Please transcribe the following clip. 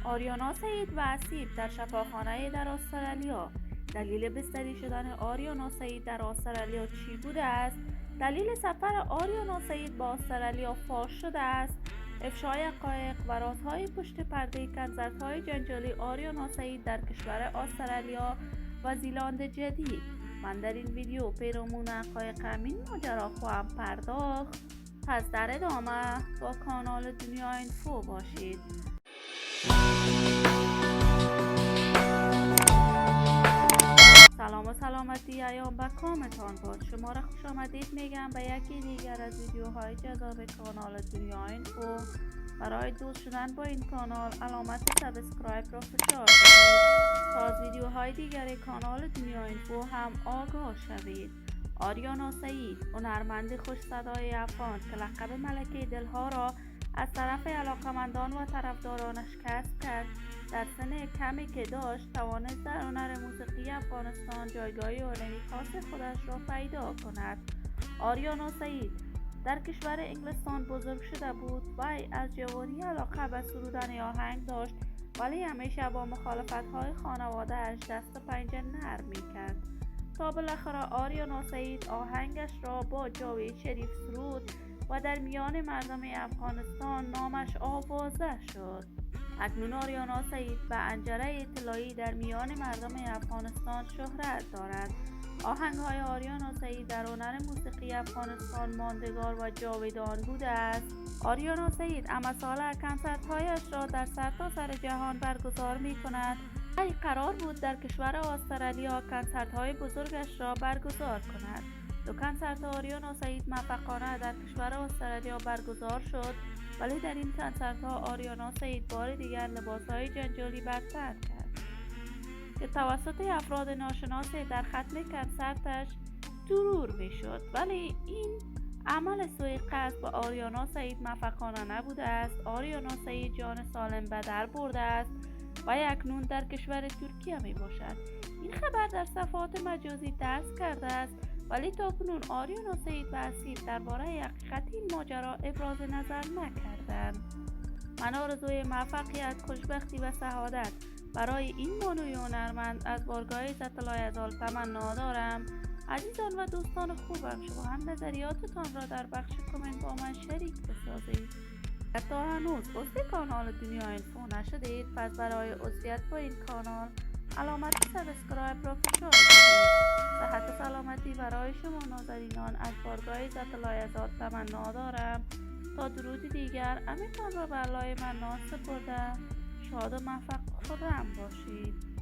آریانا سعید و اسیب در شفاخانه در استرالیا. دلیل بستری شدن آریانا سعید در استرالیا چی بوده است؟ دلیل سفر آریانا سعید با استرالیا فاش شده است. افشای حقایق و رازهای پشت پرده کنسرت‌های جنجالی آریانا سعید در کشور استرالیا و زیلند جدید. من در این ویدیو پیرامون حقایق همین ماجرا خواهم پرداخت. پس در ادامه با کانال دنیا اینفو باشید. سلام و سلامتی ایام و کامتان باد. شما را خوش آمدید میگم به یکی دیگر از ویدیوهای جذاب کانال دنیا اینفو. برای دوست شدن با این کانال علامت سابسکرایب را فشار کنید تا از ویدیوهای دیگر کانال دنیا اینفو هم آگاه شوید. آریانا سعید، هنرمند خوش صدای افغان که لقب ملکه دلها را از طرف علاقمندان و طرفدارانش کسب کرد، در سن کمی که داشت توانست در هنر موسیقی افغانستان جایگاه عالمی خاص خودش را پیدا کند. آریانا سعید در کشور انگلستان بزرگ شده بود و از جوانی علاقه به سرودن آهنگ داشت، ولی همیشه با مخالفت‌های خانواده‌اش دست و پنجه نرم می‌کرد تا بالاخره آریانا سعید آهنگش را با جاوید شریف سرود و در میان مردم افغانستان نامش آوازه شد. اکنون آریانا سعید به انجره اطلاعی در میان مردم افغانستان شهرت دارد. آهنگ‌های آریانا سعید در هنر موسیقی افغانستان ماندگار و جاودان بوده است. آریانا سعید امسال کنسرت‌هایش را در سرتاسر جهان برگزار می‌کند. ای قرار بود در کشور استرالیا کنسرت‌های بزرگش را برگزار کند. دو کنسرت آریانا سعید موفقانه در کشور استرالیا برگزار شد، ولی در این کنسرت‌ها آریانا سعید بار دیگر لباس‌های جنجالی بر تن کرد که توسط افراد ناشناس در ختم کنسرتش ترور می‌شد، ولی این عمل سوء قصد به آریانا سعید موفقانه نبوده است. آریانا سعید جان سالم به در برده است و اکنون در کشور ترکیه می باشد. این خبر در صفحات مجازی درز کرده است، ولی تاکنون آریانا سعید و اسیب درباره حقیقت این ماجرا ابراز نظر نکردند. من آرزوی موفقیت، خوشبختی و سعادت برای این بانوی هنرمند از بارگاه عزت الله تمنا دارم. عزیزان و دوستان خوبم، شما هم نظریاتتان را در بخش کامنت با من شریک بسازید. تا هنوز عضو کانال دنیا اینفو نشدید، پس برای عضویت با این کانال علامت سابسکرایب را فشار دهید. صحت و سلامتی برای شما نازنینان از بارگاه عزت الله تمنا دارم. تا درودی دیگر، امیدوارم را به الله منان سپرده. شاد و موفق و خرم باشید.